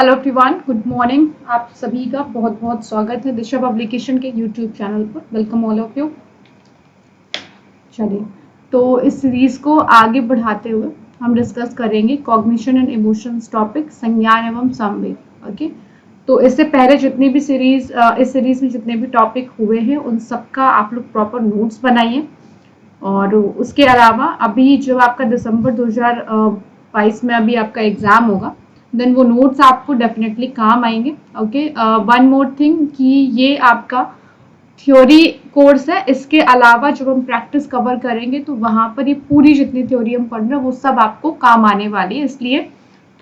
Hello everyone, good morning. आप सभी का बहुत बहुत स्वागत है दिशा पब्लिकेशन के यूट्यूब चैनल पर। Welcome all of you. चलिए, तो इस सीरीज को आगे बढ़ाते हुए हम डिस्कस करेंगे कॉग्निशन एंड इमोशंस टॉपिक, संज्ञान एवं संवेग। ओके, तो इससे पहले जितनी भी इस सीरीज में जितने भी टॉपिक हुए हैं उन सबका आप लोग प्रॉपर नोट्स बनाइए। और उसके अलावा अभी जो आपका दिसंबर 2022 में अभी आपका एग्जाम होगा, देन वो नोट्स आपको डेफिनेटली काम आएंगे। ओके, वन मोर थिंग कि ये आपका थ्योरी कोर्स है, इसके अलावा जब हम प्रैक्टिस कवर करेंगे तो वहां पर ये पूरी जितनी थ्योरी हम पढ़ रहे हैं वो सब आपको काम आने वाली है, इसलिए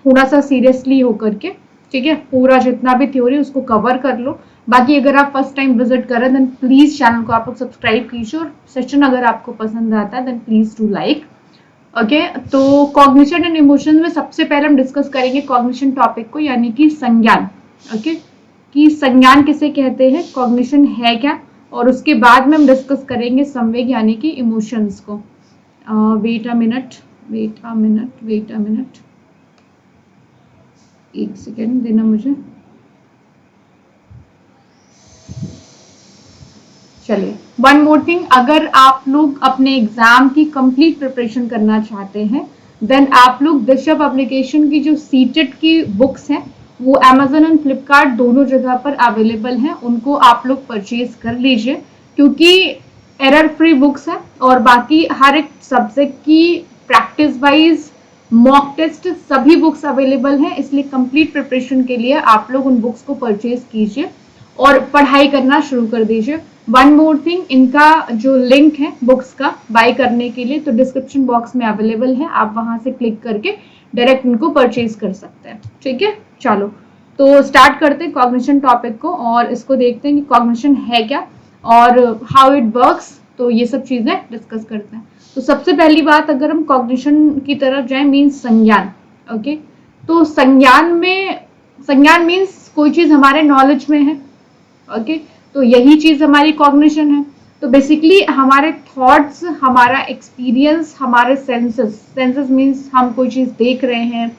थोड़ा सा सीरियसली होकर के, ठीक है, पूरा जितना भी थ्योरी उसको कवर कर लो। बाकी अगर आप फर्स्ट टाइम विजिट करें देन प्लीज चैनल को आप लोग सब्सक्राइब कीजिए, और सेशन अगर आपको पसंद आता है then please do like. Okay, तो कॉग्निशन एंड इमोशन में सबसे पहले हम डिस्कस करेंगे कॉग्निशन टॉपिक को, यानी कि संज्ञान। ओके, कि संज्ञान किसे कहते हैं, कॉग्निशन है क्या, और उसके बाद में हम डिस्कस करेंगे संवेग यानी कि इमोशंस को। वेट अ मिनट, एक सेकेंड देना मुझे। चलिए, वन मोर थिंग, अगर आप लोग अपने एग्जाम की कंप्लीट प्रिपरेशन करना चाहते हैं देन आप लोग दिशा पब्लिकेशन की जो सीटेट की बुक्स हैं वो अमेजोन एंड फ्लिपकार्ट दोनों जगह पर अवेलेबल हैं, उनको आप लोग परचेज कर लीजिए, क्योंकि एरर फ्री बुक्स है और बाकी हर एक सब्जेक्ट की प्रैक्टिस वाइज मॉक टेस्ट सभी बुक्स अवेलेबल हैं, इसलिए कंप्लीट प्रिपरेशन के लिए आप लोग उन बुक्स को परचेज कीजिए और पढ़ाई करना शुरू कर दीजिए। वन मोर थिंग, इनका जो लिंक है बुक्स का बाय करने के लिए तो डिस्क्रिप्शन बॉक्स में अवेलेबल है, आप वहां से क्लिक करके डायरेक्ट इनको परचेज कर सकते हैं। ठीक है, चलो तो स्टार्ट करते हैं कॉग्निशन टॉपिक को और इसको देखते हैं कि कॉग्निशन है क्या और हाउ इट वर्क्स। तो ये सब चीजें डिस्कस करते हैं। तो सबसे पहली बात, अगर हम कॉग्निशन की तरफ जाए, मीन्स संज्ञान। ओके, तो संज्ञान मीन्स कोई चीज हमारे नॉलेज में है। ओके, तो यही चीज हमारी कॉग्निशन है। तो बेसिकली हमारे थॉट्स, हमारा एक्सपीरियंस, हमारे सेंसेस मीन्स हम कोई चीज देख रहे हैं,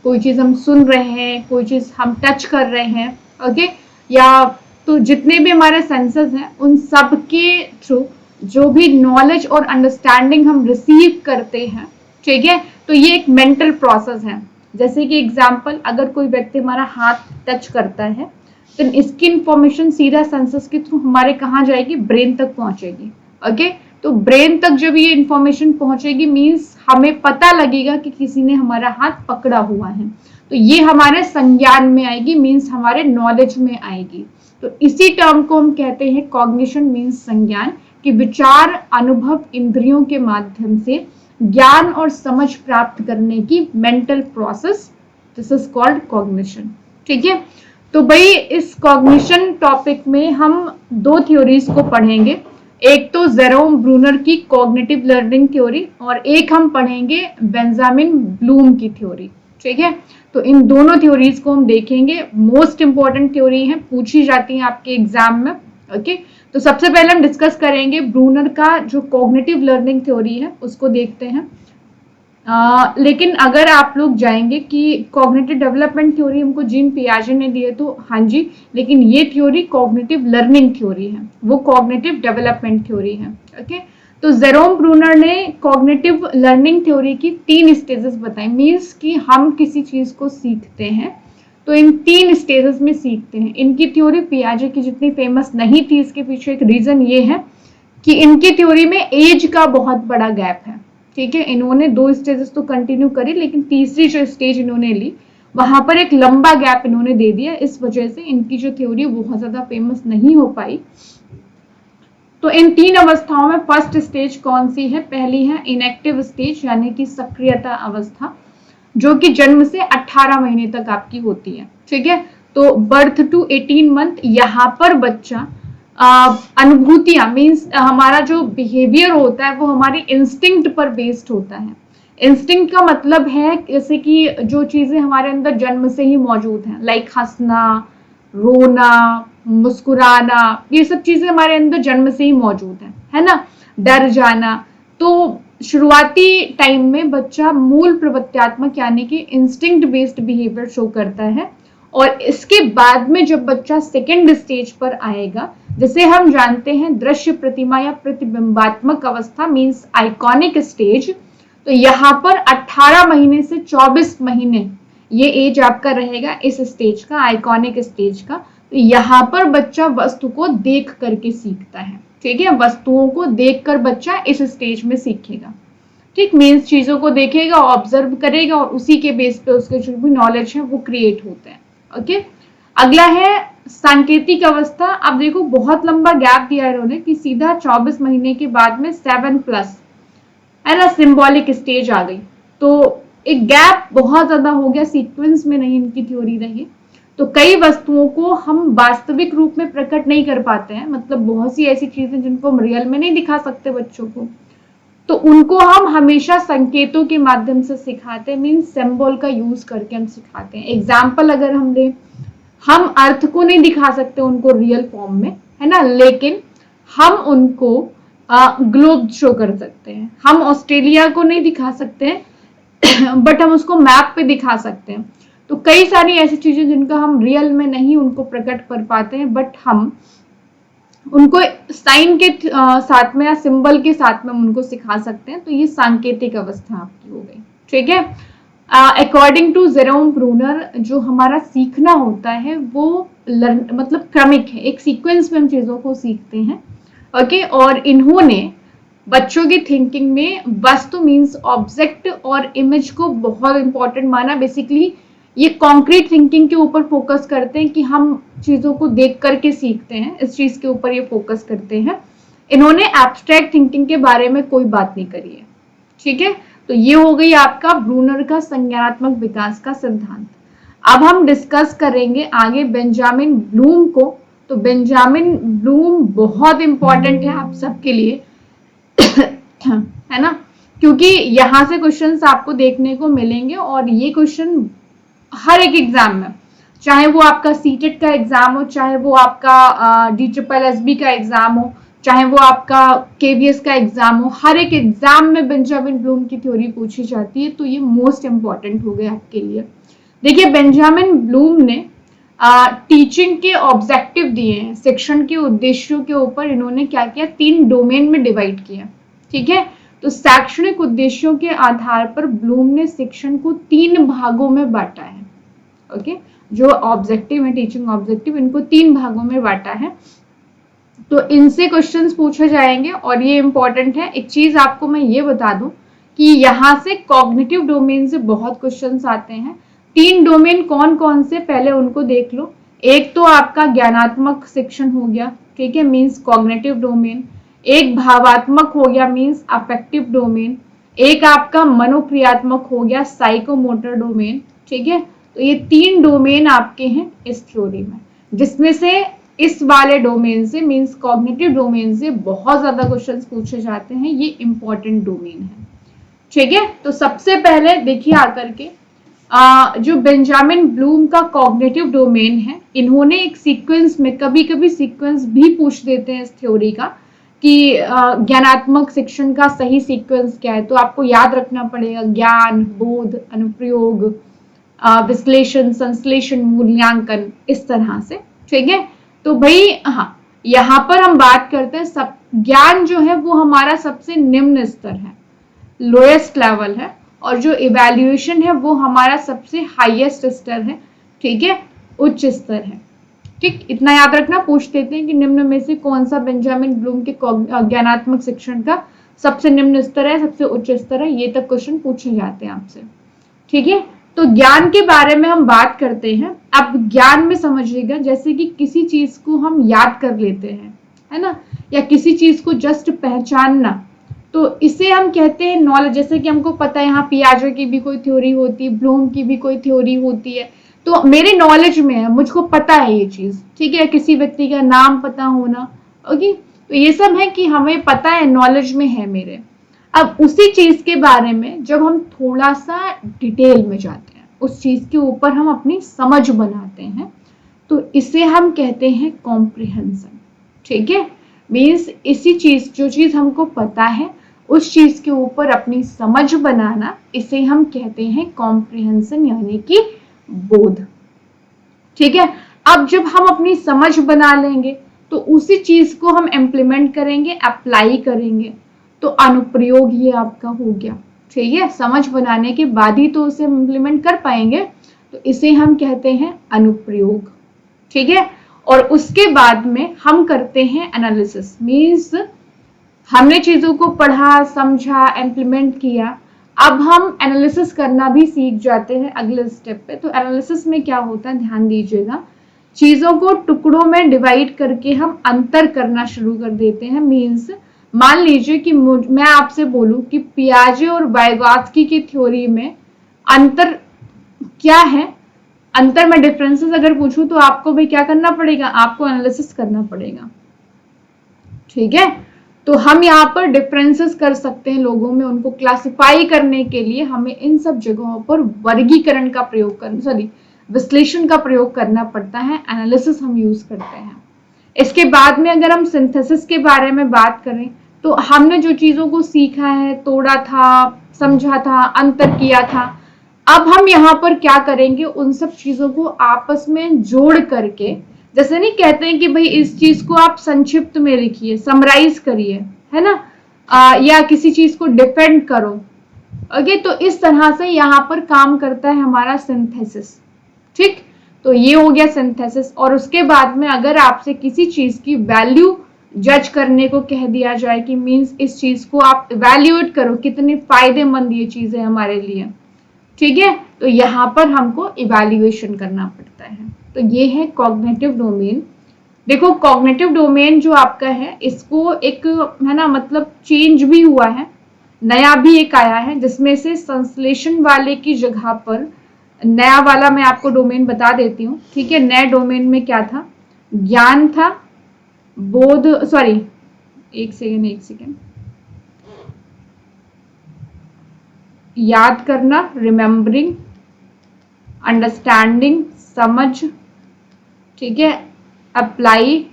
कोई चीज हम सुन रहे हैं, कोई चीज हम टच कर रहे हैं। ओके, या तो जितने भी हमारे सेंसेस हैं उन सब के थ्रू जो भी नॉलेज और अंडरस्टैंडिंग हम रिसीव करते हैं, ठीक है, तो ये एक मेंटल प्रोसेस है। जैसे कि एग्जाम्पल, अगर कोई व्यक्ति हमारा हाथ टच करता है तो इसकी इंफॉर्मेशन सीधा सेंसस के थ्रू हमारे कहाँ जाएगी, ब्रेन तक पहुंचेगी। ओके, तो ब्रेन तक जब ये इंफॉर्मेशन पहुंचेगी मींस हमें पता लगेगा कि किसी ने हमारा हाथ पकड़ा हुआ है, तो ये हमारे संज्ञान में आएगी, मींस हमारे नॉलेज में आएगी। तो इसी टर्म को हम कहते हैं कॉग्निशन मींस संज्ञान, कि विचार, अनुभव, इंद्रियों के माध्यम से ज्ञान और समझ प्राप्त करने की mental process, this is called cognition. ठीक है, तो भाई इस कॉग्निशन टॉपिक में हम दो थ्योरीज को पढ़ेंगे, एक तो जेरोम ब्रूनर की कॉग्निटिव लर्निंग थ्योरी और एक हम पढ़ेंगे बेंजामिन ब्लूम की थ्योरी। ठीक है, तो इन दोनों थ्योरीज को हम देखेंगे, मोस्ट इंपॉर्टेंट थ्योरी है, पूछी जाती है आपके एग्जाम में। ओके, तो सबसे पहले हम डिस्कस करेंगे ब्रूनर का जो कॉग्निटिव लर्निंग थ्योरी है उसको देखते हैं। लेकिन अगर आप लोग जाएंगे कि कॉग्निटिव डेवलपमेंट थ्योरी हमको जीन पियाजे ने दी है, तो हाँ जी, लेकिन ये थ्योरी कॉग्निटिव लर्निंग थ्योरी है, वो कॉग्निटिव डेवलपमेंट थ्योरी है। ओके, तो जेरोम ब्रूनर ने कॉग्निटिव लर्निंग थ्योरी की 3 स्टेजेस बताए, मीन्स कि हम किसी चीज को सीखते हैं तो इन 3 स्टेजेस में सीखते हैं। इनकी थ्योरी पियाजे की जितनी फेमस नहीं थी, इसके पीछे एक रीजन ये है कि इनकी थ्योरी में एज का बहुत बड़ा गैप है। ठीक है, इन्होंने 2 स्टेजेस तो कंटिन्यू करी, लेकिन तीसरी जो स्टेज इन्होंने ली वहां पर एक लंबा गैप इन्होंने दे दिया, इस वजह से इनकी जो थ्योरी बहुत ज्यादा फेमस नहीं हो पाई। तो इन 3 अवस्थाओं में फर्स्ट स्टेज कौन सी है, पहली है इनएक्टिव स्टेज यानी कि सक्रियता अवस्था, जो कि जन्म से 18 महीने तक आपकी होती है। ठीक है, तो बर्थ टू 18 मंथ, यहाँ पर बच्चा अनुभूतियां मीन्स हमारा जो बिहेवियर होता है वो हमारी इंस्टिंक्ट पर बेस्ड होता है। इंस्टिंक्ट का मतलब है जैसे कि जो चीजें हमारे अंदर जन्म से ही मौजूद हैं, लाइक हंसना, रोना, मुस्कुराना, ये सब चीजें हमारे अंदर जन्म से ही मौजूद है ना, डर जाना। तो शुरुआती टाइम में बच्चा मूल प्रवृत्त्यात्मक यानी कि इंस्टिंक्ट बेस्ड बिहेवियर शो करता है और इसके बाद में जब बच्चा सेकेंड स्टेज पर आएगा, जिसे हम जानते हैं दृश्य प्रतिमा या प्रतिबिंबात्मक अवस्था मीन्स आइकॉनिक स्टेज, तो यहाँ पर 18 महीने से 24 महीने ये एज आपका रहेगा इस स्टेज का, आइकॉनिक स्टेज का। तो यहाँ पर बच्चा वस्तु को देख करके सीखता है, ठीक है, वस्तुओं को देखकर बच्चा इस स्टेज में सीखेगा, ठीक, मीन्स चीजों को देखेगा, ऑब्जर्व करेगा और उसी के बेस पे उसके जो भी नॉलेज है वो क्रिएट होता है। ओके, अगला है सांकेतिक अवस्था। अब देखो बहुत लंबा गैप दिया है इन्होंने कि सीधा 24 महीने के बाद में 7+ है ना, सिंबॉलिक स्टेज आ गई, तो एक गैप बहुत ज्यादा हो गया, सीक्वेंस में नहीं इनकी थ्योरी रही। तो कई वस्तुओं को हम वास्तविक रूप में प्रकट नहीं कर पाते हैं, मतलब बहुत सी ऐसी चीजें जिनको हम रियल में नहीं दिखा सकते बच्चों को, तो उनको हम हमेशा संकेतों के माध्यम से सिखाते हैं, मीन्स सिंबल का यूज करके हम सिखाते हैं। एग्जाम्पल अगर हम लें, हम अर्थ को नहीं दिखा सकते उनको रियल फॉर्म में, है ना, लेकिन हम उनको ग्लोब शो कर सकते हैं। हम ऑस्ट्रेलिया को नहीं दिखा सकते हैं बट हम उसको मैप पे दिखा सकते हैं। तो कई सारी ऐसी चीजें जिनका हम रियल में नहीं उनको प्रकट कर पाते हैं, बट हम उनको साइन के साथ में या सिंबल के साथ में हम उनको सिखा सकते हैं। तो ये सांकेतिक अवस्था आपकी हो गई, ठीक है। अकॉर्डिंग टू जेरोम ब्रूनर, जो हमारा सीखना होता है वो मतलब क्रमिक है, एक सीक्वेंस में हम चीजों को सीखते हैं। ओके, और इन्होंने बच्चों की थिंकिंग में वस्तु मीन्स ऑब्जेक्ट और इमेज को बहुत इंपॉर्टेंट माना। बेसिकली ये कॉन्क्रीट थिंकिंग के ऊपर फोकस करते हैं कि हम चीजों को देख करके सीखते हैं, इस चीज के ऊपर ये फोकस करते हैं। इन्होंने एब्स्ट्रैक्ट थिंकिंग के बारे में कोई बात नहीं करी है, ठीक है। तो ये हो गई आपका ब्रूनर का संज्ञानात्मक विकास का सिद्धांत। अब हम डिस्कस करेंगे आगे बेंजामिन ब्लूम को। तो बेंजामिन ब्लूम बहुत इंपॉर्टेंट है आप सबके लिए है ना, क्योंकि यहां से क्वेश्चंस आपको देखने को मिलेंगे और ये क्वेश्चन हर एक एग्जाम में, चाहे वो आपका सीटेट का एग्जाम हो, चाहे वो आपका DSSB का एग्जाम हो, चाहे वो आपका KVS का एग्जाम हो, हर एक एग्जाम में बेंजामिन ब्लूम की थ्योरी पूछी जाती है। तो ये मोस्ट इंपॉर्टेंट हो गया आपके लिए। देखिए बेंजामिन ब्लूम ने टीचिंग के ऑब्जेक्टिव दिए हैं, शिक्षण के उद्देश्यों के ऊपर इन्होंने क्या किया, 3 डोमेन में डिवाइड किया, ठीक है। तो शैक्षणिक उद्देश्यों के आधार पर ब्लूम ने शिक्षण को 3 भागों में बांटा है। ओके, जो ऑब्जेक्टिव है, टीचिंग ऑब्जेक्टिव, इनको 3 भागों में बांटा है। तो इनसे क्वेश्चंस पूछे जाएंगे और ये इंपॉर्टेंट है। एक चीज आपको मैं ये बता दूं कि यहाँ से कॉग्निटिव डोमेन से बहुत क्वेश्चंस आते हैं। 3 डोमेन कौन कौन से, पहले उनको देख लो। एक तो आपका ज्ञानात्मक शिक्षण हो गया, ठीक है, मीन्स कॉग्निटिव डोमेन। एक भावात्मक हो गया, मीन्स अफेक्टिव डोमेन। एक आपका मनोक्रियात्मक हो गया, साइकोमोटर डोमेन, ठीक है। तो ये 3 डोमेन आपके हैं इस थ्योरी में, जिसमें से इस वाले डोमेन से मीन्स कॉग्निटिव डोमेन से बहुत ज्यादा क्वेश्चंस पूछे जाते हैं। ये इंपॉर्टेंट डोमेन है, ठीक है। तो सबसे पहले देखिए आकर के जो बेंजामिन ब्लूम का कॉग्निटिव डोमेन है, इन्होंने एक सीक्वेंस में, कभी कभी सीक्वेंस भी पूछ देते हैं इस थ्योरी का कि ज्ञानात्मक शिक्षण का सही सीक्वेंस क्या है। तो आपको याद रखना पड़ेगा ज्ञान, बोध, अनुप्रयोग, विश्लेषण, संश्लेषण, मूल्यांकन, इस तरह से, ठीक है। तो भाई हाँ, यहाँ पर हम बात करते हैं सब ज्ञान जो है वो हमारा सबसे निम्न स्तर है, लोएस्ट लेवल है, और जो इवैल्यूएशन है वो हमारा सबसे हाईएस्ट स्तर है, ठीक है, उच्च स्तर है, ठीक। इतना याद रखना, पूछ देते हैं कि निम्न में से कौन सा बेंजामिन ब्लूम के ज्ञानात्मक शिक्षण का सबसे निम्न स्तर है, सबसे उच्च स्तर है, ये तक क्वेश्चन पूछे जाते हैं आपसे, ठीक है। तो ज्ञान के बारे में हम बात करते हैं। अब ज्ञान में समझिएगा, जैसे कि किसी चीज को हम याद कर लेते हैं, है ना, या किसी चीज को जस्ट पहचानना, तो इसे हम कहते हैं नॉलेज। जैसे कि हमको पता है यहाँ पियाजे की भी कोई थ्योरी होती है, ब्लूम की भी कोई थ्योरी होती है, तो मेरे नॉलेज में है, मुझको पता है ये चीज, ठीक है। किसी व्यक्ति का नाम पता होना, ओके, तो ये सब है कि हमें पता है, नॉलेज में है मेरे। अब उसी चीज के बारे में जब हम थोड़ा सा डिटेल में जाते हैं, उस चीज के ऊपर हम अपनी समझ बनाते हैं, तो इसे हम कहते हैं कॉम्प्रिहेंशन, ठीक है। मीन्स इसी चीज, जो चीज हमको पता है उस चीज के ऊपर अपनी समझ बनाना, इसे हम कहते हैं कॉम्प्रिहेंशन, यानी कि बोध। ठीक है। अब जब हम अपनी समझ बना लेंगे तो उसी चीज को हम इम्प्लीमेंट करेंगे, अप्लाई करेंगे, तो अनुप्रयोग ये आपका हो गया। ठीक है, समझ बनाने के बाद ही तो उसे इम्प्लीमेंट कर पाएंगे, तो इसे हम कहते हैं अनुप्रयोग। ठीक है, और उसके बाद में हम करते हैं एनालिसिस। मीन्स हमने चीजों को पढ़ा, समझा, इम्प्लीमेंट किया, अब हम एनालिसिस करना भी सीख जाते हैं अगले स्टेप पे। तो एनालिसिस में क्या होता है, ध्यान दीजिएगा, चीजों को टुकड़ों में डिवाइड करके हम अंतर करना शुरू कर देते हैं। मीन्स मान लीजिए कि मैं आपसे बोलूं कि पियाजे और वाइगोत्स्की की थ्योरी में अंतर क्या है, अंतर में डिफरेंसेस अगर पूछूं तो आपको भी क्या करना पड़ेगा, आपको एनालिसिस करना पड़ेगा। ठीक है, तो हम यहाँ पर डिफरेंसेस कर सकते हैं लोगों में, उनको क्लासिफाई करने के लिए हमें इन सब जगहों पर वर्गीकरण का प्रयोग करना, विश्लेषण का प्रयोग करना पड़ता है, एनालिसिस हम यूज करते हैं। इसके बाद में अगर हम सिंथेसिस के बारे में बात करें तो हमने जो चीजों को सीखा है, तोड़ा था, समझा था, अंतर किया था, अब हम यहाँ पर क्या करेंगे, उन सब चीजों को आपस में जोड़ करके, जैसे नहीं कहते हैं कि भाई इस चीज को आप संक्षिप्त में लिखिए, समराइज करिए, है ना, या किसी चीज को डिफेंड करो। ओके, तो इस तरह से यहाँ पर काम करता है हमारा सिंथेसिस। ठीक, तो ये हो गया सिंथेसिस। और उसके बाद में अगर आपसे किसी चीज की वैल्यू जज करने को कह दिया जाए कि मीन्स इस चीज को आप इवैल्यूएट करो, कितनी फायदेमंद ये चीज है हमारे लिए, ठीक है, तो यहाँ पर हमको इवैल्यूएशन करना पड़ता है। तो ये है कॉग्निटिव डोमेन। देखो कॉग्निटिव डोमेन जो आपका है, इसको एक है ना, मतलब चेंज भी हुआ है, नया भी एक आया है, जिसमें से संश्लेषण वाले की जगह पर नया वाला मैं आपको डोमेन बता देती हूँ। ठीक है, नए डोमेन में क्या था, ज्ञान था, बोध, सॉरी एक सेकेंड, याद करना, रिमेम्बरिंग, अंडरस्टैंडिंग, समझ, ठीक है, अप्लाई,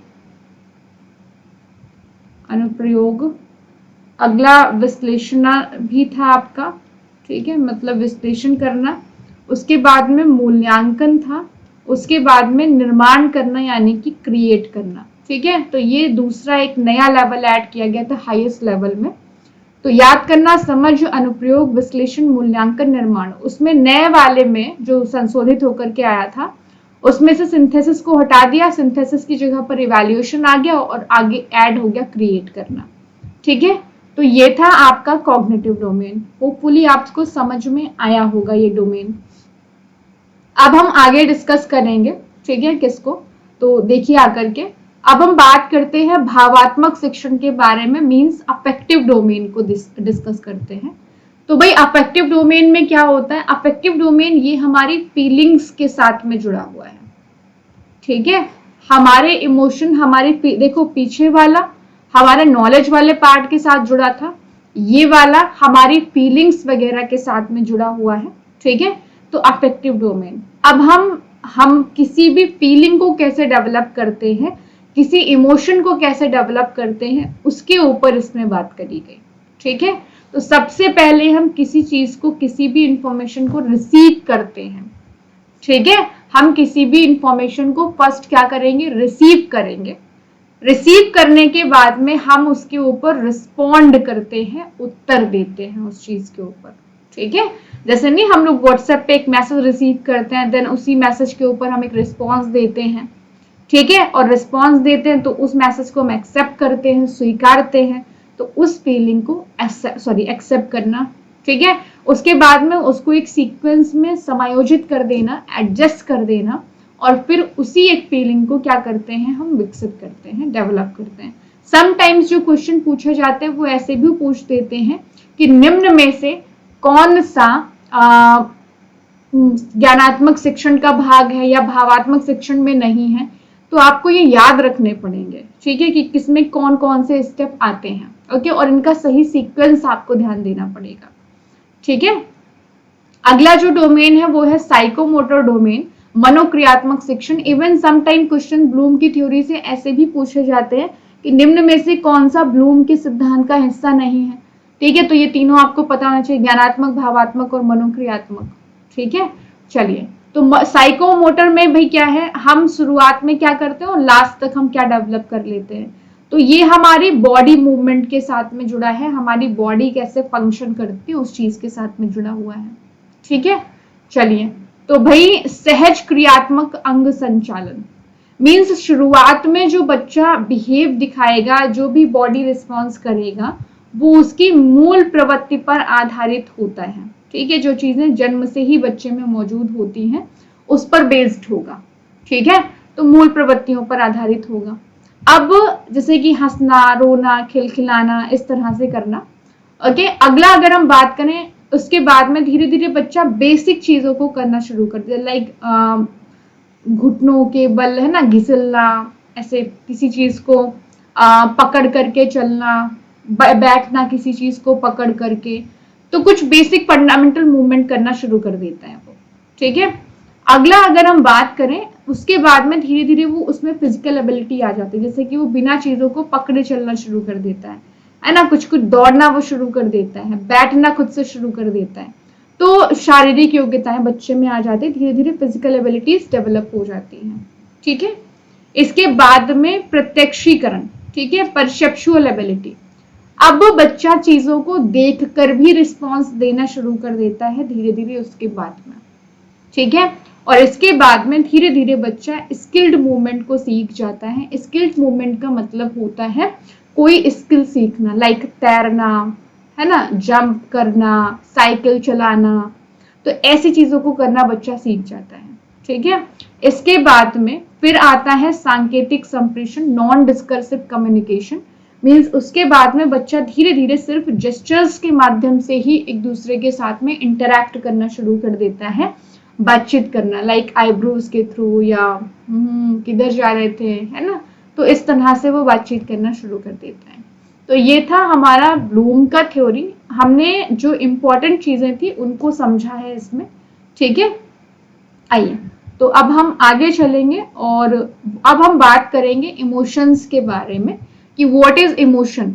अनुप्रयोग, अगला विश्लेषण भी था आपका, ठीक है, मतलब विश्लेषण करना, उसके बाद में मूल्यांकन था, उसके बाद में निर्माण करना यानी कि क्रिएट करना। ठीक है, तो ये दूसरा एक नया लेवल ऐड किया गया था हाईएस्ट लेवल में। तो याद करना, समझ, अनुप्रयोग, विश्लेषण, मूल्यांकन, निर्माण, उसमें नए वाले में जो संशोधित होकर के आया था, उसमें से सिंथेसिस को हटा दिया, सिंथेसिस की जगह पर इवैल्यूएशन आ गया और आगे ऐड हो गया क्रिएट करना। ठीक है, तो ये था आपका कॉग्निटिव डोमेन। होपफुली आपको समझ में आया होगा ये डोमेन। अब हम आगे डिस्कस करेंगे, ठीक है, किसको, तो देखिए आकर के अब हम बात करते हैं भावात्मक शिक्षण के बारे में, मींस अफेक्टिव डोमेन को डिस्कस करते हैं। तो भाई अफेक्टिव डोमेन में क्या होता है, अफेक्टिव डोमेन ये हमारी फीलिंग्स के साथ में जुड़ा हुआ है। ठीक है, हमारे इमोशन, हमारी देखो पीछे वाला हमारे नॉलेज वाले पार्ट के साथ जुड़ा था, ये वाला हमारी फीलिंग्स वगैरह के साथ में जुड़ा हुआ है। ठीक है, तो अफेक्टिव डोमेन। अब हम किसी भी फीलिंग को कैसे डेवलप करते हैं, किसी इमोशन को कैसे डेवलप करते हैं, उसके ऊपर इसमें बात करी गई। ठीक है, तो सबसे पहले हम किसी चीज को, किसी भी इंफॉर्मेशन को रिसीव करते हैं। ठीक है, हम किसी भी इंफॉर्मेशन को फर्स्ट क्या करेंगे, रिसीव करेंगे। रिसीव करने के बाद में हम उसके ऊपर रिस्पॉन्ड करते हैं, उत्तर देते हैं उस चीज के ऊपर। ठीक है, जैसे नहीं हम लोग व्हाट्सएप पे एक मैसेज रिसीव करते हैं, देन उसी मैसेज के ऊपर हम एक रिस्पॉन्स देते हैं। ठीक है, और रिस्पॉन्स देते हैं तो उस मैसेज को हम एक्सेप्ट करते हैं, स्वीकारते हैं, तो उस फीलिंग को एक्सेप्ट करना। ठीक है, उसके बाद में उसको एक सीक्वेंस में समायोजित कर देना, एडजस्ट कर देना, और फिर उसी एक फीलिंग को क्या करते हैं, हम विकसित करते हैं, डेवलप करते हैं। समटाइम्स जो क्वेश्चन पूछे जाते हैं वो ऐसे भी पूछ देते हैं कि निम्न में से कौन सा ज्ञानात्मक शिक्षण का भाग है या भावात्मक शिक्षण में नहीं है, तो आपको ये याद रखने पड़ेंगे। ठीक है, कि किसमें कौन कौन से स्टेप आते हैं। ओके, और इनका सही सीक्वेंस आपको ध्यान देना पड़ेगा। ठीक है, अगला जो डोमेन है वो है साइकोमोटर डोमेन, मनोक्रियात्मक शिक्षण। इवन समटाइम क्वेश्चन ब्लूम की थ्योरी से ऐसे भी पूछे जाते हैं कि निम्न में से कौन सा ब्लूम के सिद्धांत का हिस्सा नहीं है। ठीक है, तो ये तीनों आपको पता होना चाहिए, ज्ञानात्मक, भावात्मक और मनोक्रियात्मक। ठीक है, चलिए, तो साइकोमोटर में भाई क्या है, हम शुरुआत में क्या करते हैं और लास्ट तक हम क्या डेवलप कर लेते हैं। तो ये हमारी बॉडी मूवमेंट के साथ में जुड़ा है, हमारी बॉडी कैसे फंक्शन करती है उस चीज के साथ में जुड़ा हुआ है। ठीक है, चलिए। तो भाई सहज क्रियात्मक अंग संचालन मीन्स शुरुआत में जो बच्चा बिहेव दिखाएगा, जो भी बॉडी रिस्पॉन्स करेगा, वो उसकी मूल प्रवृत्ति पर आधारित होता है। ठीक है, जो चीजें जन्म से ही बच्चे में मौजूद होती हैं उस पर बेस्ड होगा। ठीक है, तो मूल प्रवृत्तियों पर आधारित होगा। अब जैसे कि हंसना, रोना, खिलखिलाना, इस तरह से करना। ओके, अगला अगर हम बात करें, उसके बाद में धीरे धीरे बच्चा बेसिक चीजों को करना शुरू कर दिया, लाइक घुटनों के बल, है ना, घिसलना, ऐसे किसी चीज को पकड़ करके चलना, बैठना किसी चीज को पकड़ करके, तो कुछ बेसिक फंडामेंटल मूवमेंट करना शुरू कर देता है वो। ठीक है, अगला अगर हम बात करें, उसके बाद में धीरे धीरे वो उसमें फिजिकल एबिलिटी आ जाती है, जैसे कि वो बिना चीजों को पकड़े चलना शुरू कर देता है ना, कुछ कुछ दौड़ना वो शुरू कर देता है, बैठना खुद से शुरू कर देता है। तो शारीरिक योग्यताएं बच्चे में आ जाती है, धीरे धीरे फिजिकल एबिलिटीज डेवलप हो जाती हैं। ठीक है, इसके बाद में प्रत्यक्षीकरण, ठीक है, परसेप्चुअल एबिलिटी। अब बच्चा चीजों को देखकर भी रिस्पॉन्स देना शुरू कर देता है धीरे धीरे उसके बाद में। ठीक है, और इसके बाद में धीरे धीरे बच्चा स्किल्ड मूवमेंट को सीख जाता है। स्किल्ड मूवमेंट का मतलब होता है कोई स्किल सीखना, लाइक तैरना, है ना, जंप करना, साइकिल चलाना, तो ऐसी चीजों को करना बच्चा सीख जाता है। ठीक है, इसके बाद में फिर आता है सांकेतिक संप्रेषण, नॉन डिस्कर्सिव कम्युनिकेशन। मीन्स उसके बाद में बच्चा धीरे धीरे सिर्फ जेस्चर्स के माध्यम से ही एक दूसरे के साथ में इंटरैक्ट करना शुरू कर देता है, बातचीत करना, लाइक आईब्रोज के थ्रू, या किधर जा रहे थे, है ना, तो इस तरह से वो बातचीत करना शुरू कर देता है। तो ये था हमारा ब्लूम का थ्योरी। हमने जो इम्पोर्टेंट चीजें थी उनको समझा है इसमें। ठीक है, आइए तो अब हम आगे चलेंगे और अब हम बात करेंगे इमोशंस के बारे में कि व्हाट इज इमोशन।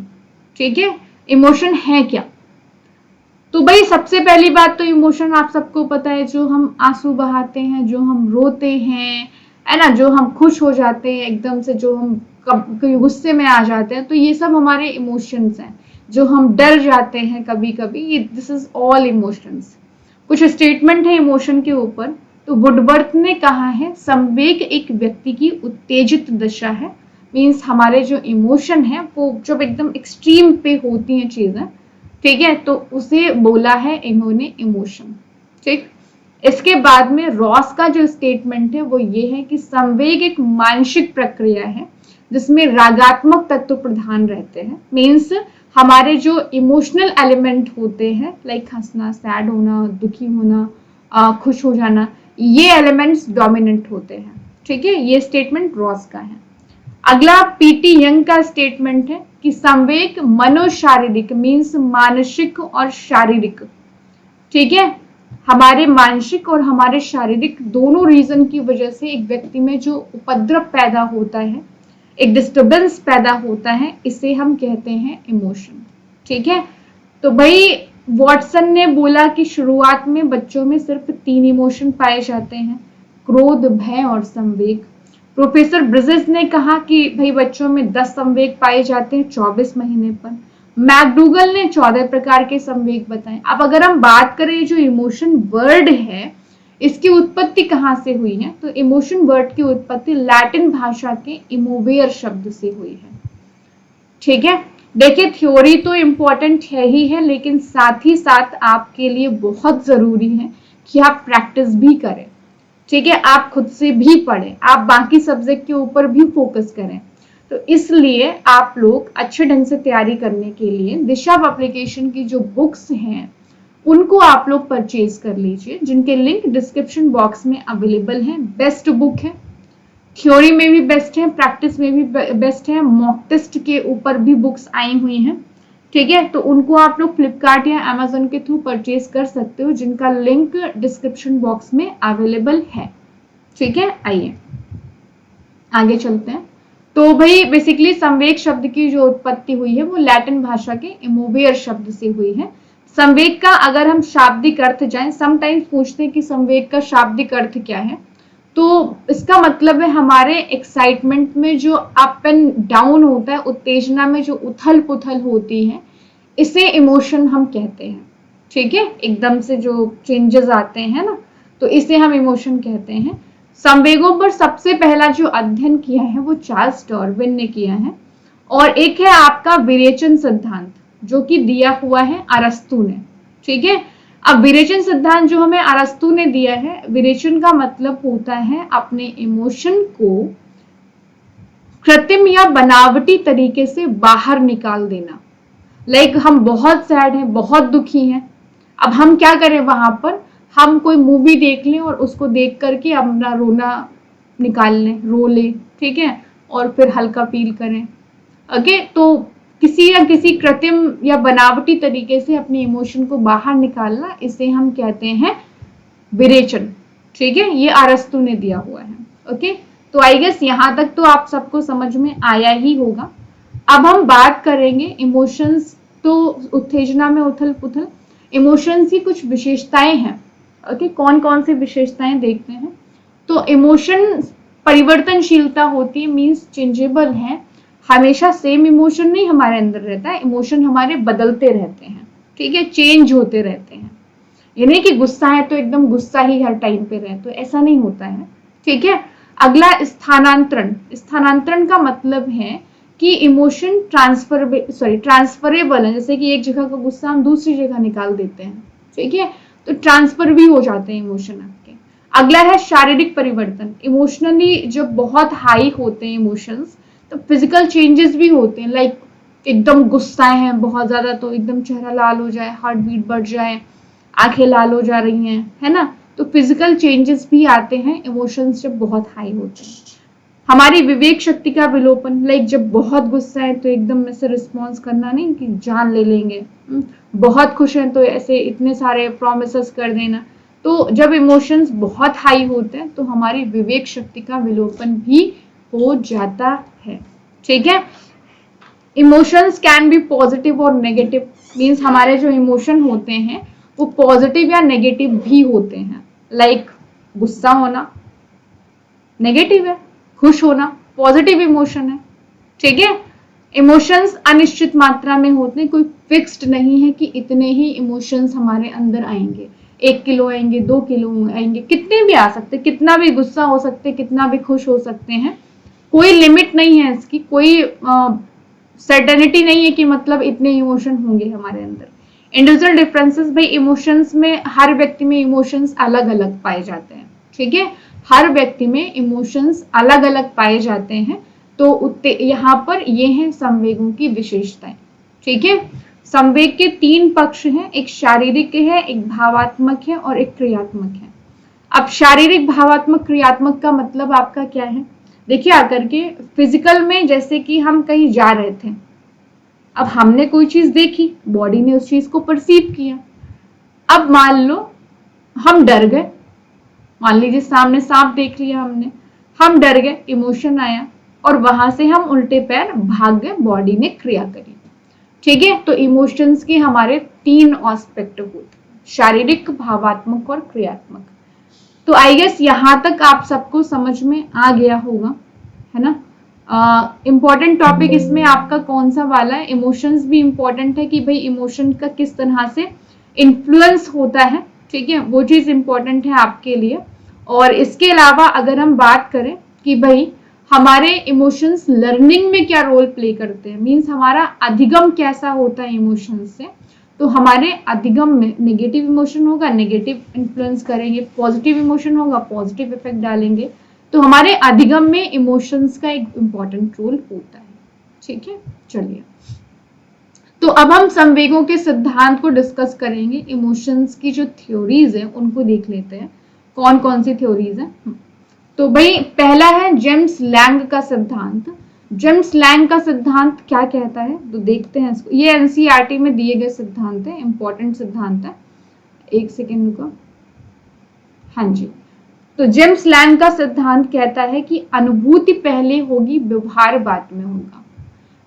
ठीक है, इमोशन है क्या। तो भाई सबसे पहली बात तो इमोशन आप सबको पता है, जो हम आंसू बहाते हैं, जो हम रोते हैं, है ना, जो हम खुश हो जाते हैं एकदम से, जो हम कभी गुस्से में आ जाते हैं, तो ये सब हमारे इमोशंस हैं। जो हम डर जाते हैं कभी कभी, ये दिस इज ऑल इमोशंस। कुछ स्टेटमेंट है इमोशन के ऊपर। तो वुडवर्थ ने कहा है संवेग एक व्यक्ति की उत्तेजित दशा है। मीन्स हमारे जो इमोशन है वो जब एकदम एक्सट्रीम पे होती हैं चीजें, ठीक है, तो उसे बोला है इन्होंने इमोशन। ठीक, इसके बाद में रॉस का जो स्टेटमेंट है वो ये है कि संवेग एक मानसिक प्रक्रिया है जिसमें रागात्मक तत्व प्रधान रहते हैं। मीन्स हमारे जो इमोशनल एलिमेंट होते हैं, लाइक हंसना, सैड होना, दुखी होना, खुश हो जाना, ये एलिमेंट्स डोमिनेंट होते हैं। ठीक है, ये स्टेटमेंट रॉस का है। अगला पीटी यंग का स्टेटमेंट है कि संवेग मनोशारीरिक, मीन्स मानसिक और शारीरिक। ठीक है, हमारे मानसिक और हमारे शारीरिक दोनों रीजन की वजह से एक व्यक्ति में जो उपद्रव पैदा होता है, एक डिस्टर्बेंस पैदा होता है, इसे हम कहते हैं इमोशन। ठीक है, तो भाई वॉटसन ने बोला कि शुरुआत में बच्चों में सिर्फ 3 इमोशन पाए जाते हैं, क्रोध, भय और संवेग। प्रोफेसर ब्रिजेस ने कहा कि भाई बच्चों में 10 संवेग पाए जाते हैं 24 महीने पर। मैकडूगल ने 14 प्रकार के संवेग बताए। अब अगर हम बात करें जो इमोशन वर्ड है, इसकी उत्पत्ति कहाँ से हुई है, तो इमोशन वर्ड की उत्पत्ति लैटिन भाषा के इमोवेयर शब्द से हुई है। ठीक है, देखिए थ्योरी तो इम्पोर्टेंट है ही है, लेकिन साथ ही साथ आपके लिए बहुत जरूरी है कि आप प्रैक्टिस भी करें। ठीक है, आप खुद से भी पढ़ें, आप बाकी सब्जेक्ट के ऊपर भी फोकस करें। तो इसलिए आप लोग अच्छे ढंग से तैयारी करने के लिए दिशा एप्लीकेशन की जो बुक्स हैं उनको आप लोग परचेज कर लीजिए, जिनके लिंक डिस्क्रिप्शन बॉक्स में अवेलेबल हैं। बेस्ट बुक है, थ्योरी में भी बेस्ट है, प्रैक्टिस में भी बेस्ट है, मॉक टेस्ट के ऊपर भी बुक्स आई हुई हैं। ठीक है, तो उनको आप लोग फ्लिपकार्ट या अमेजोन के थ्रू परचेज कर सकते हो, जिनका लिंक डिस्क्रिप्शन बॉक्स में अवेलेबल है। ठीक है, आइए आगे चलते हैं। तो भाई बेसिकली संवेग शब्द की जो उत्पत्ति हुई है वो लैटिन भाषा के इमोवेयर शब्द से हुई है। संवेग का अगर हम शाब्दिक अर्थ जाएं, समटाइम्स पूछते हैं कि संवेग का शाब्दिक अर्थ क्या है, तो इसका मतलब है हमारे एक्साइटमेंट में जो अप एंड डाउन होता है, उत्तेजना में जो उथल पुथल होती है, इसे इमोशन हम कहते हैं। ठीक है, एकदम से जो चेंजेस आते हैं ना, तो इसे हम इमोशन कहते हैं। संवेगों पर सबसे पहला जो अध्ययन किया है वो चार्ल्स डार्विन ने किया है, और एक है आपका विरेचन सिद्धांत, जो कि दिया हुआ है अरस्तु ने। ठीक है, अब विरेचन सिद्धांत जो हमें अरस्तु ने दिया है, विरेचन का मतलब होता है अपने इमोशन को कृत्रिम या बनावटी तरीके से बाहर निकाल देना। लाइक हम बहुत सैड हैं, बहुत दुखी हैं, अब हम क्या करें, वहां पर हम कोई मूवी देख लें और उसको देख करके अपना रोना निकाल लें, रो लें, ठीक है, और फिर हल्का फील करें। ओके, तो किसी या किसी कृत्रिम या बनावटी तरीके से अपने इमोशन को बाहर निकालना, इसे हम कहते हैं विरेचन। ठीक है, ये अरस्तु ने दिया हुआ है। ओके, तो आई गेस यहां तक तो आप सबको समझ में आया ही होगा। अब हम बात करेंगे इमोशंस, तो उत्तेजना में उथल पुथल, इमोशंस की कुछ विशेषताएं हैं। ओके, कौन कौन सी विशेषताएं देखते हैं। तो इमोशन परिवर्तनशीलता होती है, मीन्स चेंजेबल है, हमेशा सेम इमोशन नहीं हमारे अंदर रहता है, इमोशन हमारे बदलते रहते हैं। ठीक है, चेंज होते रहते हैं। ये नहीं कि गुस्सा है तो एकदम गुस्सा ही हर टाइम पे रहे, तो ऐसा नहीं होता है। ठीक है, अगला स्थानांतरण। स्थानांतरण का मतलब है कि इमोशन ट्रांसफरेबल है, जैसे कि एक जगह का गुस्सा हम दूसरी जगह निकाल देते हैं। ठीक है, तो ट्रांसफर भी हो जाते हैं इमोशन आपके। अगला है शारीरिक परिवर्तन। इमोशनली जब बहुत हाई होते हैं इमोशंस, तो फिजिकल चेंजेस भी होते हैं। लाइक एकदम गुस्सा है बहुत ज्यादा, तो एकदम चेहरा लाल हो जाए, हार्ट बीट बढ़ जाए, आंखें लाल हो जा रही हैं, है ना, तो फिजिकल चेंजेस भी आते हैं इमोशंस जब बहुत हाई होते हैं। हमारी विवेक शक्ति का विलोपन। लाइक जब बहुत गुस्सा है तो एकदम ऐसे रिस्पॉन्स करना नहीं कि जान ले लेंगे, बहुत खुश हैं तो ऐसे इतने सारे प्रोमिसेस कर देना। तो जब इमोशंस बहुत हाई होते हैं तो हमारी विवेक शक्ति का विलोपन भी हो जाता है। ठीक है, इमोशंस कैन बी पॉजिटिव और नेगेटिव, मीन्स हमारे जो इमोशन होते हैं वो पॉजिटिव या नेगेटिव भी होते हैं। लाइक गुस्सा होना नेगेटिव है, खुश होना पॉजिटिव इमोशन है। ठीक है, इमोशंस अनिश्चित मात्रा में होते हैं, कोई फिक्स्ड नहीं है कि इतने ही इमोशंस हमारे अंदर आएंगे, 1 किलो आएंगे, 2 किलो आएंगे, कितने भी आ सकते, कितना भी गुस्सा हो सकते, कितना भी खुश हो सकते हैं, कोई लिमिट नहीं है इसकी, कोई सर्टेनिटी नहीं है कि मतलब इतने इमोशन होंगे हमारे अंदर। इंडिविजुअल डिफरेंसेस, भाई इमोशंस में हर व्यक्ति में इमोशंस अलग अलग पाए जाते हैं। ठीक है, हर व्यक्ति में इमोशंस अलग अलग पाए जाते हैं। तो यहाँ पर ये हैं संवेगों की विशेषताएं। ठीक है, संवेग के 3 पक्ष हैं, एक शारीरिक है, एक भावात्मक है और एक क्रियात्मक है। अब शारीरिक, भावात्मक, क्रियात्मक का मतलब आपका क्या है, देखिए आकर के फिजिकल में, जैसे कि हम कहीं जा रहे थे, अब हमने कोई चीज देखी, बॉडी ने उस चीज को परसीव किया। अब मान लो हम डर गए, मान लीजिए सामने सांप देख लिया हमने, हम डर गए, इमोशन आया और वहां से हम उल्टे पैर भाग गए, बॉडी ने क्रिया करी। ठीक है, तो इमोशंस के हमारे 3 एस्पेक्ट होते हैं, शारीरिक, भावात्मक और क्रियात्मक। तो आई गेस यहां तक आप सबको समझ में आ गया होगा, है ना। इम्पॉर्टेंट टॉपिक इसमें आपका कौन सा वाला है, इमोशंस भी इम्पॉर्टेंट है कि भाई इमोशन का किस तरह से इन्फ्लुएंस होता है। ठीक है, वो चीज इम्पॉर्टेंट है आपके लिए। और इसके अलावा अगर हम बात करें कि भाई हमारे इमोशंस लर्निंग में क्या रोल प्ले करते हैं, मीन्स हमारा अधिगम कैसा होता है इमोशंस से, तो हमारे अधिगम में नेगेटिव इमोशन होगा, नेगेटिव इन्फ्लुएंस करेंगे, पॉजिटिव इमोशन होगा, पॉजिटिव इफेक्ट डालेंगे। तो हमारे अधिगम में इमोशंस का एक इम्पॉर्टेंट रोल होता है। ठीक है, चलिए, तो अब हम संवेगों के सिद्धांत को डिस्कस करेंगे। इमोशंस की जो थ्योरीज है उनको देख लेते हैं, कौन कौन सी थ्योरीज है। तो भाई पहला है जेम्स लैंग का सिद्धांत। जेम्स लैंग का सिद्धांत क्या कहता है, तो देखते हैं इसको। ये एनसीईआरटी में दिए गए सिद्धांत है, इंपॉर्टेंट सिद्धांत है। एक सेकेंड रुको, हाँ जी। तो जेम्स लैंग का सिद्धांत कहता है कि अनुभूति पहले होगी, व्यवहार बाद में होगा।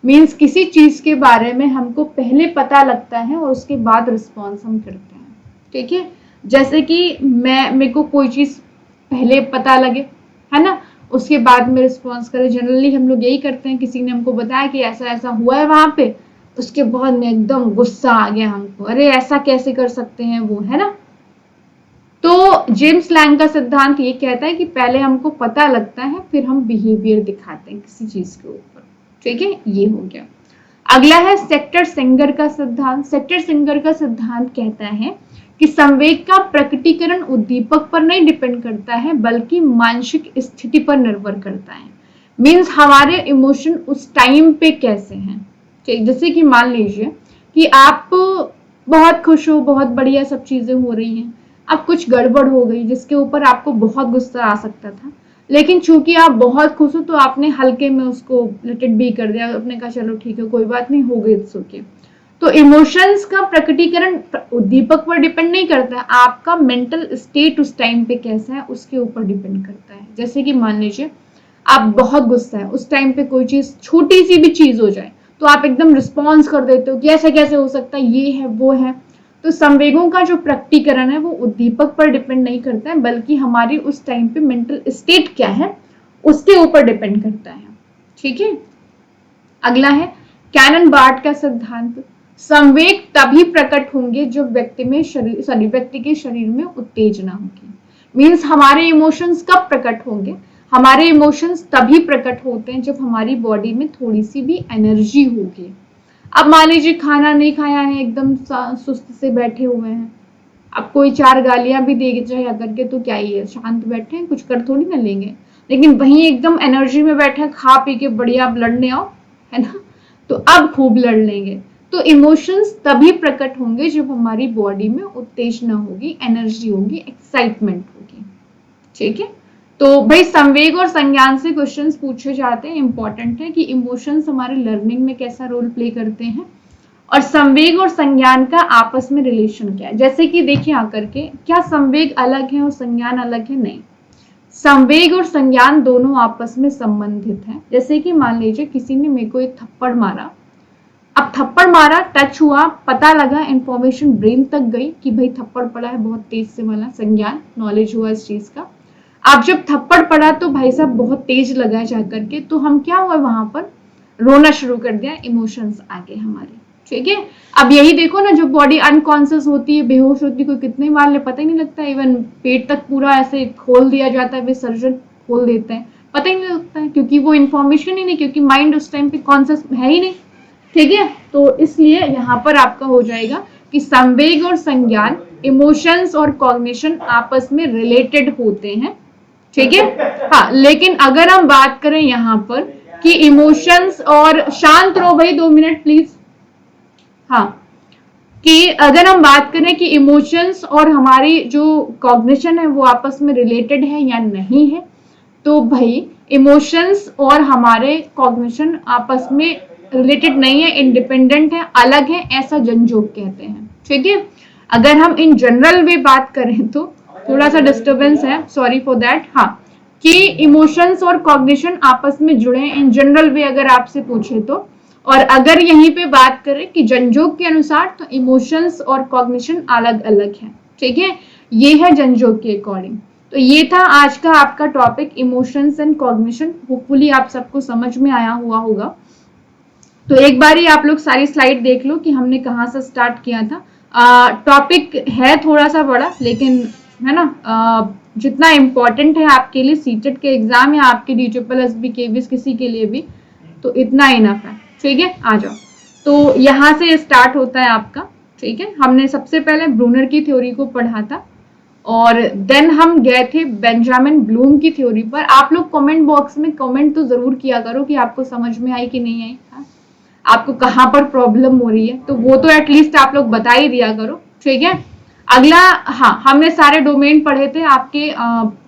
मीन्स किसी चीज के बारे में हमको पहले पता लगता है और उसके बाद रिस्पॉन्स हम करते हैं, ठीक है। जैसे कि मेरे को कोई चीज पहले पता लगे, है ना, उसके बाद में रिस्पॉन्स करें। जनरली हम लोग यही करते हैं, किसी ने हमको बताया कि ऐसा ऐसा हुआ है वहां पे, उसके बाद में एकदम गुस्सा आ गया हमको, अरे ऐसा कैसे कर सकते हैं वो, है ना। तो जेम्स लैंग का सिद्धांत ये कहता है कि पहले हमको पता लगता है, फिर हम बिहेवियर दिखाते हैं किसी चीज के ऊपर, ठीक है। ये हो गया। अगला है सेक्टर सिंगर का सिद्धांत। सेक्टर सिंगर का सिद्धांत कहता है कि संवेग का प्रकटीकरण उद्दीपक पर नहीं डिपेंड करता है, बल्कि मानसिक स्थिति पर निर्भर करता है। मीन्स हमारे इमोशन उस टाइम पे कैसे हैं, ठीक। जैसे कि मान लीजिए कि आप बहुत खुश हो, बहुत बढ़िया सब चीजें हो रही हैं, अब कुछ गड़बड़ हो गई जिसके ऊपर आपको बहुत गुस्सा आ सकता था, लेकिन चूंकि आप बहुत खुश हो तो आपने हल्के में उसको लेट इट बी कर दिया, आपने कहा चलो ठीक है कोई बात नहीं, हो गई, इट्स ओके। तो इमोशंस का प्रकटीकरण उद्दीपक पर डिपेंड नहीं करता है, आपका मेंटल स्टेट उस टाइम पे कैसा है उसके ऊपर डिपेंड करता है। जैसे कि मान लीजिए आप बहुत गुस्सा है, उस टाइम पे कोई चीज, छोटी सी भी चीज हो जाए तो आप एकदम रिस्पॉन्स कर देते हो कि ऐसा कैसे हो सकता है, ये है वो है। तो संवेगों का जो प्रकटीकरण है वो उद्दीपक पर डिपेंड नहीं करता है, बल्कि हमारी उस टाइम पे मेंटल स्टेट क्या है उसके ऊपर डिपेंड करता है, ठीक है। अगला है कैनन बार्ट का सिद्धांत। संवेग तभी प्रकट होंगे जब व्यक्ति के शरीर में उत्तेजना होगी। मीन्स हमारे इमोशंस कब प्रकट होंगे, हमारे इमोशंस तभी प्रकट होते हैं जब हमारी बॉडी में थोड़ी सी भी एनर्जी होगी। अब मान लीजिए खाना नहीं खाया है, एकदम सुस्त से बैठे हुए हैं, अब कोई 4 गालियां भी दे जाए अगर के तो क्या ही है, शांत बैठे हैं, कुछ कर थोड़ी ना लेंगे। लेकिन वहीं एकदम एनर्जी में बैठे, खा पी के बढ़िया अब लड़ने आओ, है ना, तो अब खूब लड़ लेंगे। तो इमोशंस तभी प्रकट होंगे जब हमारी बॉडी में उत्तेजना होगी, एनर्जी होगी, एक्साइटमेंट होगी, ठीक है। तो भाई संवेग और संज्ञान से क्वेश्चंस पूछे जाते हैं, इंपॉर्टेंट है कि इमोशंस हमारे लर्निंग में कैसा रोल प्ले करते हैं और संवेग और संज्ञान का आपस में रिलेशन क्या है। जैसे कि देखिए आकर के, क्या संवेग अलग है और संज्ञान अलग है? नहीं, संवेग और संज्ञान दोनों आपस में संबंधित हैं। जैसे कि मान लीजिए किसी ने मेरे को एक थप्पड़ मारा, अब थप्पड़ मारा, टच हुआ, पता लगा, इंफॉर्मेशन ब्रेन तक गई कि भाई थप्पड़ पड़ा है बहुत तेज से वाला, संज्ञान, नॉलेज हुआ इस चीज का। अब जब थप्पड़ पड़ा तो भाई साहब बहुत तेज लगा जाकर के, तो हम क्या हुआ वहां पर, रोना शुरू कर दिया, इमोशंस आ गए हमारे, ठीक है। अब यही देखो ना, जो बॉडी अनकॉन्शियस होती है, बेहोश होती है, कोई कितने मार ले पता ही नहीं लगता, इवन पेट तक पूरा ऐसे खोल दिया जाता है, सर्जन खोल देते हैं, पता ही नहीं लगता है, क्योंकि वो इन्फॉर्मेशन ही नहीं, क्योंकि माइंड उस टाइम पे कॉन्शियस है ही नहीं, ठीक है। तो इसलिए यहाँ पर आपका हो जाएगा कि संवेग और संज्ञान, इमोशंस और कॉग्निशन आपस में रिलेटेड होते हैं, ठीक है। हाँ, लेकिन अगर हम बात करें यहाँ पर कि इमोशंस और, शांत रहो भाई 2 मिनट प्लीज, हाँ, कि अगर हम बात करें कि इमोशंस और हमारी जो कॉग्निशन है वो आपस में रिलेटेड है या नहीं है, तो भाई इमोशंस और हमारे कॉग्निशन आपस में रिलेटेड नहीं है, इंडिपेंडेंट है, अलग है, ऐसा जनजोग कहते हैं, ठीक है। अगर हम इन जनरल वे बात करें तो थोड़ा सा डिस्टर्बेंस है, सॉरी फॉर दैट, हाँ, कि इमोशंस और कॉग्निशन आपस में जुड़े हैं इन जनरल वे अगर आपसे पूछे तो। और अगर यहीं पे बात करें कि जनजोग के अनुसार, तो इमोशंस और कॉग्निशन अलग अलग है, ठीक है। ये है जनजोग के अकॉर्डिंग। तो ये था आज का आपका topic, emotions and cognition. Hopefully आप सबको समझ में आया हुआ होगा। तो एक बार ही आप लोग सारी स्लाइड देख लो कि हमने कहाँ से स्टार्ट किया था। टॉपिक है थोड़ा सा बड़ा, लेकिन है ना, जितना इम्पोर्टेंट है आपके लिए सीटेट के एग्जाम या आपके DSSB KVS किसी के लिए भी, तो इतना इनफ है, ठीक है। आ जाओ, तो यहाँ से स्टार्ट होता है आपका, ठीक है। हमने सबसे पहले ब्रूनर की थ्योरी को पढ़ा था और देन हम गए थे बेंजामिन ब्लूम की थ्योरी पर। आप लोग कमेंट बॉक्स में कमेंट तो जरूर किया करो कि आपको समझ में आई कि नहीं आई, आपको कहाँ पर प्रॉब्लम हो रही है, तो वो तो एटलीस्ट आप लोग बता ही दिया करो, ठीक है। अगला, हाँ, हमने सारे डोमेन पढ़े थे आपके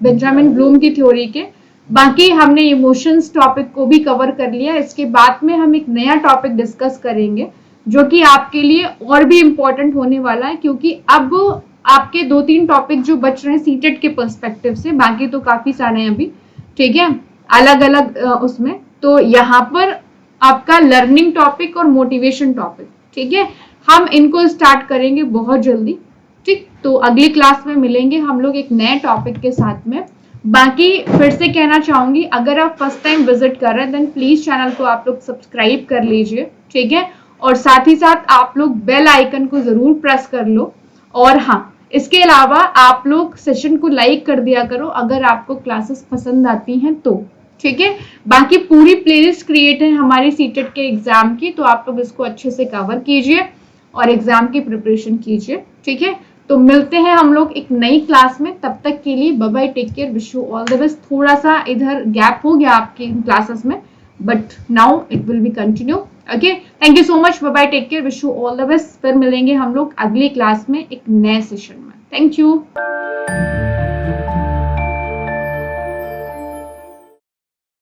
बेंजामिन ब्लूम की थ्योरी के। बाकी हमने इमोशंस टॉपिक को भी कवर कर लिया। इसके बाद में हम एक नया टॉपिक डिस्कस करेंगे जो कि आपके लिए और भी इम्पोर्टेंट होने वाला है, क्योंकि अब आपके 2-3 टॉपिक जो बच रहे हैं सीटेट के पर्सपेक्टिव से, बाकी तो काफी सारे हैं अभी, ठीक है, अलग अलग उसमें। तो यहाँ पर आपका लर्निंग टॉपिक और मोटिवेशन टॉपिक, ठीक है। हम इनको स्टार्ट करेंगे बहुत जल्दी, ठीक। तो अगली क्लास में मिलेंगे हम लोग एक नए टॉपिक के साथ में। बाकी फिर से कहना चाहूंगी, अगर आप फर्स्ट टाइम विजिट कर रहे हैं देन प्लीज चैनल को आप लोग सब्सक्राइब कर लीजिए, ठीक है। और साथ ही साथ आप लोग बेल आइकन को जरूर प्रेस कर लो। और हाँ, इसके अलावा आप लोग सेशन को लाइक कर दिया करो अगर आपको क्लासेस पसंद आती हैं तो, ठीक है। बाकी पूरी प्लेलिस्ट क्रिएट है हमारी सीटेट के एग्जाम की, तो आप लोग इसको अच्छे से कवर कीजिए और एग्जाम की प्रिपरेशन कीजिए, ठीक है। तो मिलते हैं हम लोग एक नई क्लास में, तब तक के लिए bye bye, take care, wish you all the best. थोड़ा सा इधर गैप हो गया आपकी क्लासेस में, but now it will be continue. Okay, thank you so much, bye bye, take care, wish you all the best. फिर मिलेंगे हम लोग अगली क्लास में एक नए सेशन में। Thank you.